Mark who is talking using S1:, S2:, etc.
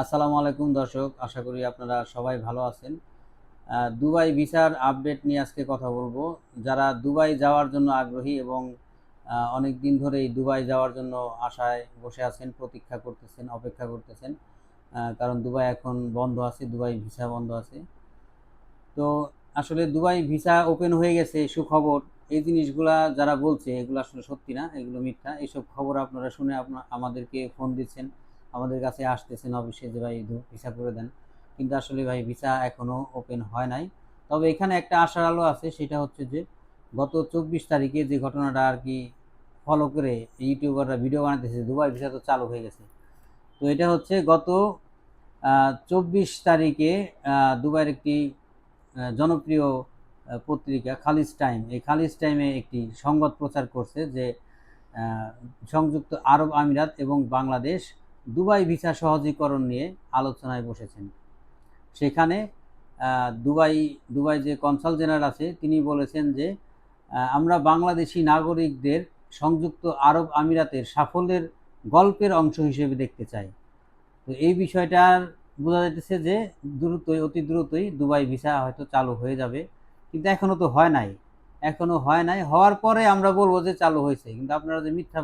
S1: আসসালামু আলাইকুম দর্শক, আশা করি আপনারা সবাই ভালো আছেন। দুবাই ভিসার আপডেট নিয়ে আজকে কথা বলবো। যারা দুবাই যাওয়ার জন্য আগ্রহী এবং অনেক দিন ধরেই দুবাই যাওয়ার জন্য আশায় বসে আছেন, প্রতীক্ষা করতেছেন, অপেক্ষা করতেছেন, কারণ দুবাই এখন বন্ধ আছে, দুবাই ভিসা বন্ধ আছে। তো আসলে দুবাই ভিসা ওপেন হয়ে গেছে, সুখবর। এই জিনিসগুলা যারা বলছে এগুলো আসলে সত্যি না, এগুলো মিথ্যা। এইসব খবর আপনারা শুনে আমাদেরকে ফোন দিচ্ছেন, আমাদের কাছে আসতেছেন অফিসে যে ভাই ভিসা করে দেন, কিন্তু আসলে ভাই ভিসা এখনো ওপেন হয় নাই। তবে এখানে একটা আশার আলো আছে, সেটা হচ্ছে যে গত 24 তারিখে যে ঘটনাটা আর কি ফলো করে ইউটিউবাররা ভিডিও বানাতেছে, দুবাই ভিসা তো চালু হয়ে গেছে। তো এটা হচ্ছে গত 24 তারিখে দুবাইয়ের একটি জনপ্রিয় পত্রিকা খালিজ টাইম, এই খালিজ টাইমে একটি সংবাদ প্রচার করছে যে আহ, সংযুক্ত আরব আমিরাত এবং বাংলাদেশ দুবাই ভিসা সহজীকরণ নিয়ে আলোচনায় বসেছেন। সেখানে দুবাই দুবাই যে কনসাল জেনারেল আছে তিনি বলেছেন যে আমরা বাংলাদেশি নাগরিকদের সংযুক্ত আরব আমিরাতের সাফল্যের গল্পের অংশ হিসেবে দেখতে চাই। তো এই বিষয়টার বোঝা যাইতেছে যে দ্রুতই, অতি দ্রুতই দুবাই ভিসা হয়তো চালু হয়ে যাবে, কিন্তু এখনো তো হয় নাই। এখনো হয় নাই, হওয়ার পরে আমরা বলবো যে চালু হয়েছে, কিন্তু আপনারা যে মিথ্যা